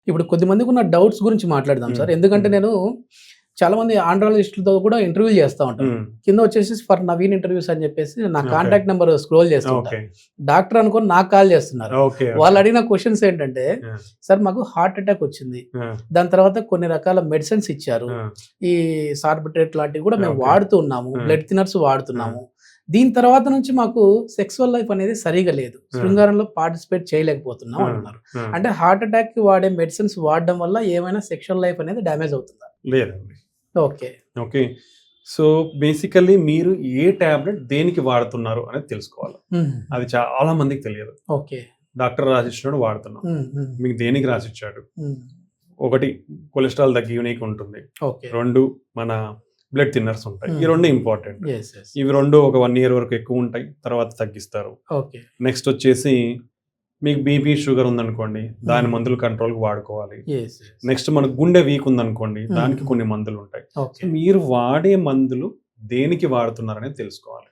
ఇప్పుడు కొద్దిమందికి ఉన్న డౌట్స్ గురించి మాట్లాడదాం సార్. ఎందుకంటే నేను చాలా మంది ఆండ్రాలజిస్టులతో కూడా ఇంటర్వ్యూ చేస్తా ఉంటాను. కింద వచ్చేసి ఫర్ నవీన్ ఇంటర్వ్యూస్ అని చెప్పేసి నా కాంటాక్ట్ నెంబర్ స్క్రోల్ చేస్తుంటా. డాక్టర్ అనుకొని నాకు కాల్ చేస్తున్నారు. వాళ్ళు అడిగిన క్వశ్చన్స్ ఏంటంటే, సార్ మాకు హార్ట్ అటాక్ వచ్చింది, దాని తర్వాత కొన్ని రకాల మెడిసిన్స్ ఇచ్చారు, ఈ సార్బిట్రేట్ లాంటివి కూడా మేము వాడుతూ ఉన్నాము, బ్లడ్ థిన్నర్స్ వాడుతున్నాము, దీని తర్వాత నుంచి మాకు సెక్సువల్ లైఫ్ అనేది సరిగా లేదు, శృంగారంలో పార్టిసిపేట్ చేయలేకపోతున్నాం అంటున్నారు. అంటే హార్ట్ అటాక్ కి వాడే మెడిసిన్స్ వాడడం వల్ల ఏమైనా సెక్షువల్ లైఫ్ అనేది డ్యామేజ్ అవుతుందా? లేదండి. Okay okay. సో బేసికల్లీ మీరు ఏ టాబ్లెట్ దేనికి వాడుతున్నారు అనేది తెలుసుకోవాలి. అది చాలా మందికి తెలియదు. ఓకే. డాక్టర్ రాసిచ్చినాడు వాడుతున్నాం, మీకు దేనికి రాసిచ్చాడు? ఒకటి కొలెస్ట్రాల్ తగ్గినీకి ఉంటుంది, రెండు మన బ్లడ్ థిన్నర్స్ ఉంటాయి. ఈ రెండు ఇంపార్టెంట్. ఇవి రెండు ఒక 1 year వరకు ఎక్కువ ఉంటాయి, తర్వాత తగ్గిస్తారు. నెక్స్ట్ వచ్చేసి మీకు బీపీ షుగర్ ఉందనుకోండి, దాని మందులు కంట్రోల్కి వాడుకోవాలి. నెక్స్ట్ మనకు గుండె వీక్ ఉందనుకోండి, దానికి కొన్ని మందులు ఉంటాయి. మీరు వాడే మందులు దేనికి వాడుతున్నారు అనేది తెలుసుకోవాలి.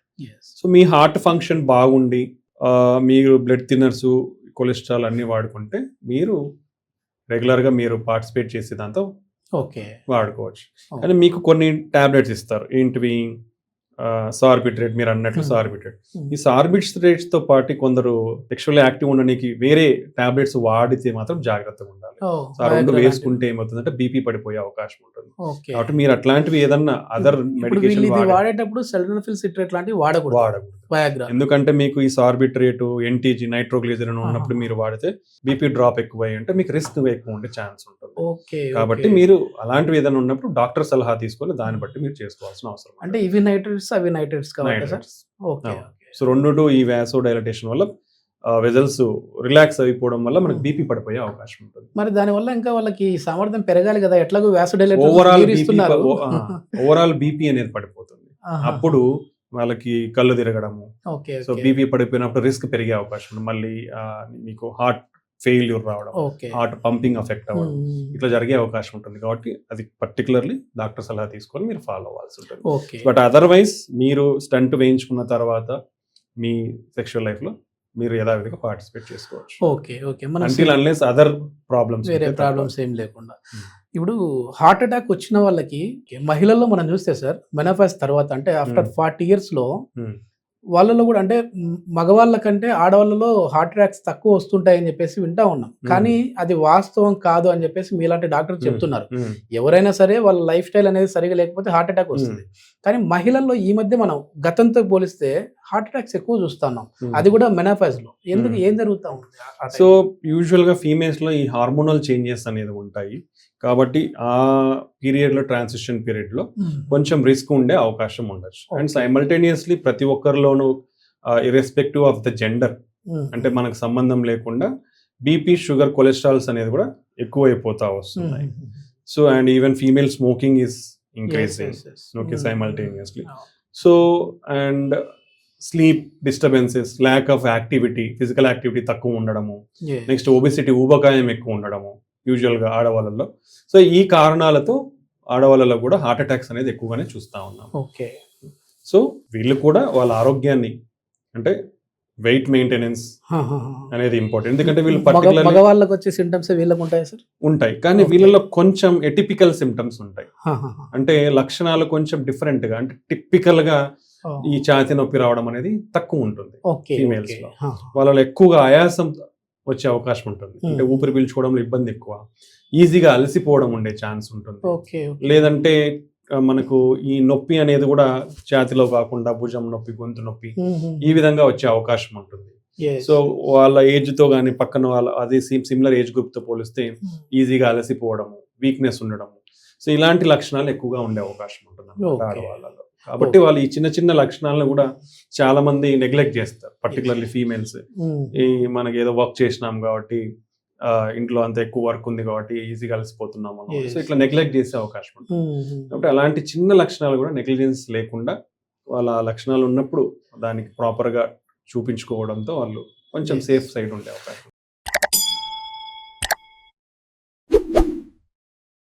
సో మీ హార్ట్ ఫంక్షన్ బాగుండి మీరు బ్లడ్ థిన్నర్స్ కొలెస్ట్రాల్ అన్ని వాడుకుంటే మీరు రెగ్యులర్గా మీరు పార్టిసిపేట్ చేసే దాంతో వాడుకోవచ్చు. కానీ మీకు కొన్ని టాబ్లెట్స్ ఇస్తారు, ఏంటివి? సార్బిట్రేట్, మీరు అన్నట్లు సార్బిట్రేట్. ఈ సార్బిట్రేట్స్ తో పాటు కొందరు సెక్షువల్లీ యాక్టివ్ ఉండడానికి వేరే టాబ్లెట్స్ వాడితే మాత్రం జాగ్రత్తగా ఉండాలి. రెండు వేసుకుంటే ఏమవుతుందంటే బీపీ పడిపోయే అవకాశం ఉంటుంది. కాబట్టి మీరు అట్లాంటివి ఏదన్నా అదర్ మెడికేషన్ వాడేటప్పుడు సెల్డోనాఫిల్ సిట్రేట్ లాంటివి వాడకూడదు. ఎందుకంటే మీకు ఈ సార్బిట్రేట్, ఎన్టీజీ, నైట్రోగ్లిజరిన్ ఉన్నప్పుడు మీరు వాడితే బీపీ డ్రాప్ ఎక్కువ అంటే మీకు రిస్క్ ఎక్కువ ఉండే ఛాన్స్ ఉంటుంది. కాబట్టి మీరు అలాంటివి ఏదైనా ఉన్నప్పుడు డాక్టర్ సలహా తీసుకొని దాన్ని బట్టి మీరు చేసుకోవాల్సిన అవసరం. అంటే ఇవి నైట్రేట్స్, అవి నైట్రేట్స్ కాబట్టి సో రెండు ఈ వాసో డైలటేషన్ వల్ల వెజల్స్ రిలాక్స్ అయిపోవడం వల్ల మనకి బీపీ పడిపోయే అవకాశం ఉంటుంది. మరి దాని వల్ల ఇంకా వాళ్ళకి సామర్థ్యం పెరగాలి కదా, ఎట్లాగో ఓవరాల్ బీపీ అనేది పడిపోతుంది. అప్పుడు వాళ్ళకి కళ్ళు తిరగడము, సో బీపీ పడిపోయినప్పుడు రిస్క్ పెరిగే అవకాశం ఉంది. మళ్ళీ మీకు హార్ట్ ఫెయిల్యూర్ రావడం, హార్ట్ పంపింగ్ ఎఫెక్ట్ అవ్వడం, ఇట్లా జరిగే అవకాశం ఉంటుంది. కాబట్టి అది పర్టికులర్లీ డాక్టర్ సలహా తీసుకొని మీరు ఫాలో అవ్వాల్సి ఉంటుంది. బట్ అదర్వైజ్ మీరు స్టంట్ వేయించుకున్న తర్వాత మీ సెక్షువల్ లైఫ్ లో మీరు యథావిధిగా పార్టిసిపేట్ చేసుకోవచ్చు. అంటిల్ అన్లెస్ అదర్ ప్రాబ్లమ్స్, వేరే ప్రాబ్లమ్స్ ఏం లేకుండా. ఇప్పుడు హార్ట్ అటాక్ వచ్చిన వాళ్ళకి మహిళల్లో మనం చూస్తే సార్, మెనోపాజ్ తర్వాత అంటే ఆఫ్టర్ 40 years లో వాళ్ళలో కూడా, అంటే మగవాళ్ళ కంటే ఆడవాళ్ళలో హార్ట్ అటాక్స్ తక్కువ వస్తుంటాయని చెప్పేసి వింటా ఉన్నాం. కానీ అది వాస్తవం కాదు అని చెప్పేసి మీలాంటి డాక్టర్ చెప్తున్నారు. ఎవరైనా సరే వాళ్ళ లైఫ్ స్టైల్ అనేది సరిగా లేకపోతే హార్ట్ అటాక్ వస్తుంది. కానీ మహిళల్లో ఈ మధ్య మనం గతంతో పోలిస్తే హార్ట్ అటాక్స్ ఎక్కువ చూస్తున్నాం, అది కూడా మెనోపాజ్ లో. ఎందుకు, ఏం జరుగుతా ఉంది? సో యూజువల్ గా ఫీమేల్స్ లో ఈ హార్మోనల్ చేంజెస్ అనేది ఉంటాయి కాబట్టి ఆ పీరియడ్ లో, ట్రాన్సిషన్ పీరియడ్ లో కొంచెం రిస్క్ ఉండే అవకాశం ఉండొచ్చు. అండ్ సైమల్టేనియస్లీ ప్రతి ఒక్కరిలోనూ ఇర్రెస్పెక్టివ్ ఆఫ్ ద జెండర్, అంటే మనకు సంబంధం లేకుండా బీపీ, షుగర్, కొలెస్ట్రాల్స్ అనేది కూడా ఎక్కువ అయిపోతా వస్తున్నాయి. So and even female smoking is increasing simultaneously. So and sleep disturbances, lack of activity, physical activity తక్కువ ఉండడము, నెక్స్ట్ ఒబెసిటీ, ఊబకాయం ఎక్కువ ఉండడము యూజువల్ గా ఆడవాళ్ళలో. సో ఈ కారణాలతో ఆడవాళ్ళలో కూడా హార్ట్ అటాక్స్ అనేది ఎక్కువగానే చూస్తా ఉన్నాం. సో వీళ్ళు కూడా వాళ్ళ ఆరోగ్యాన్ని, అంటే వెయిట్ మెయింటెనెన్స్ అనేది ఇంపార్టెంట్. ఎందుకంటే వీళ్ళు మగవాళ్ళకి వచ్చే సింటమ్స్ వీళ్ళకి ఉంటాయి సార్? ఉంటాయి, కానీ వీళ్ళలో కొంచెం ఎటిపికల్ సింటమ్స్ ఉంటాయి. అంటే లక్షణాలు కొంచెం డిఫరెంట్ గా, అంటే టిపికల్ గా ఈ ఛాతీ నొప్పి రావడం అనేది తక్కువ ఉంటుంది ఫీమేల్స్ లో. వాళ్ళలో ఎక్కువగా ఆయాసం వచ్చే అవకాశం ఉంటుంది, అంటే ఊపిరి పీల్చుకోవడంలో ఇబ్బంది ఎక్కువ, ఈజీగా అలసిపోవడం ఉండే ఛాన్స్ ఉంటుంది. లేదంటే మనకు ఈ నొప్పి అనేది కూడా ఛాతిలో కాకుండా భుజం నొప్పి, గొంతు నొప్పి ఈ విధంగా వచ్చే అవకాశం ఉంటుంది. సో వాళ్ళ ఏజ్ తో కానీ పక్కన వాళ్ళ అదే సిమిలర్ ఏజ్ గ్రూప్ తో పోలిస్తే ఈజీగా అలసిపోవడము, వీక్నెస్ ఉండడము, సో ఇలాంటి లక్షణాలు ఎక్కువగా ఉండే అవకాశం ఉంటుంది అన్నమాట ఆడవాళ్ళలో. కాబట్టి వాళ్ళు ఈ చిన్న చిన్న లక్షణాలను కూడా చాలా మంది నెగ్లెక్ట్ చేస్తారు, పర్టికులర్లీ ఫీమేల్స్. ఈ మనకి ఏదో వర్క్ చేసినాం కాబట్టి, ఇంట్లో అంత ఎక్కువ వర్క్ ఉంది కాబట్టి ఈజీగా కలిసిపోతున్నాము, సో ఇట్లా నెగ్లెక్ట్ చేసే అవకాశం ఉంటుంది. కాబట్టి అలాంటి చిన్న లక్షణాలు కూడా నెగ్లిజెన్స్ లేకుండా వాళ్ళ లక్షణాలు ఉన్నప్పుడు దానికి ప్రాపర్ గా చూపించుకోవడంతో వాళ్ళు కొంచెం సేఫ్ సైడ్ ఉండే అవకాశం.